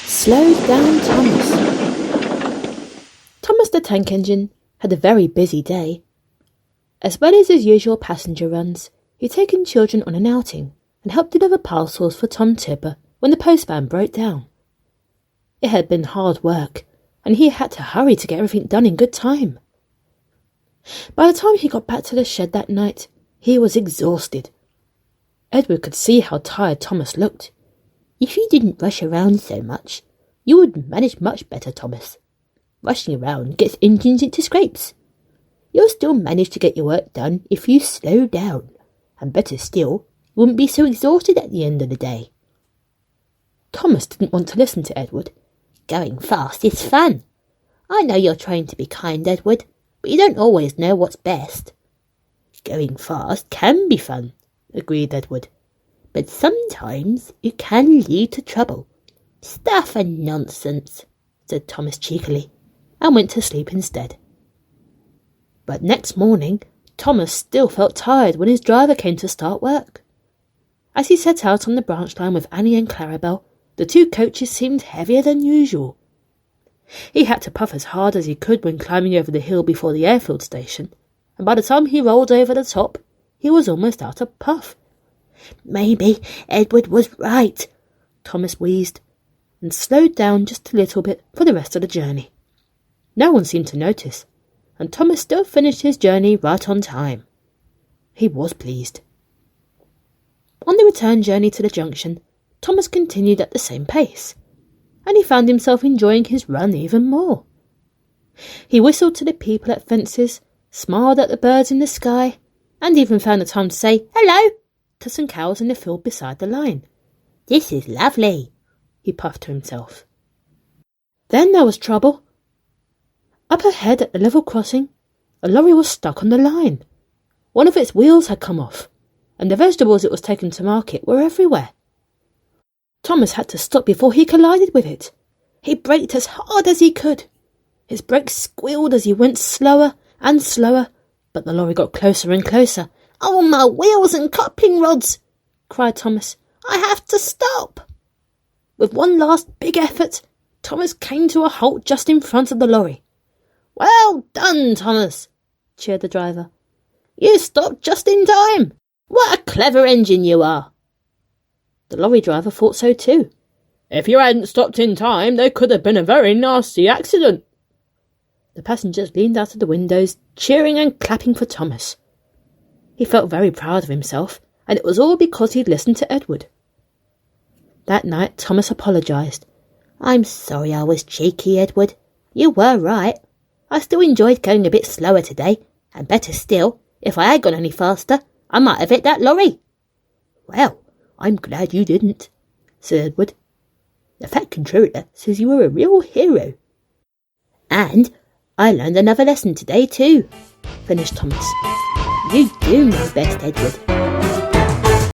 Slowed down Thomas. Thomas the Tank Engine had a very busy day. As well as his usual passenger runs, he'd taken children on an outing and helped deliver parcels for Tom Tipper when the postman broke down. It had been hard work, and he had to hurry to get everything done in good time. By the time he got back to the shed that night, he was exhausted. Edward could see how tired Thomas looked. "If you didn't rush around so much, you would manage much better, Thomas. Rushing around gets engines into scrapes. You'll still manage to get your work done if you slow down, and better still, you wouldn't be so exhausted at the end of the day." Thomas didn't want to listen to Edward. "Going fast is fun. I know you're trying to be kind, Edward, but you don't always know what's best." "Going fast can be fun," agreed Edward, "but sometimes it can lead to trouble." "Stuff and nonsense," said Thomas cheekily, and went to sleep instead. But next morning, Thomas still felt tired when his driver came to start work. As he set out on the branch line with Annie and Clarabel, the two coaches seemed heavier than usual. He had to puff as hard as he could when climbing over the hill before the airfield station, and by the time he rolled over the top, he was almost out of puff. "Maybe Edward was right," Thomas wheezed, and slowed down just a little bit for the rest of the journey. No one seemed to notice, and Thomas still finished his journey right on time. He was pleased. On the return journey to the junction, Thomas continued at the same pace, and he found himself enjoying his run even more. He whistled to the people at fences, smiled at the birds in the sky, and even found the time to say "hello" to some cows in the field beside the line. "This is lovely," he puffed to himself. Then there was trouble. Up ahead at the level crossing, a lorry was stuck on the line. One of its wheels had come off, and the vegetables it was taken to market were everywhere. Thomas had to stop before he collided with it. He braked as hard as he could. His brakes squealed as he went slower and slower, but the lorry got closer and closer. "Oh, my wheels and coupling rods!" cried Thomas. "I have to stop!" With one last big effort, Thomas came to a halt just in front of the lorry. "Well done, Thomas," cheered the driver. "You stopped just in time. What a clever engine you are." The lorry driver thought so too. "If you hadn't stopped in time, there could have been a very nasty accident." The passengers leaned out of the windows, cheering and clapping for Thomas. He felt very proud of himself, and it was all because he'd listened to Edward. That night Thomas apologised. "I'm sorry I was cheeky, Edward. You were right. I still enjoyed going a bit slower today, and better still, if I had gone any faster, I might have hit that lorry." "Well, I'm glad you didn't," said Edward. "The Fat Controller says you were a real hero." "And I learned another lesson today too," finished Thomas. "You do know best, Edward.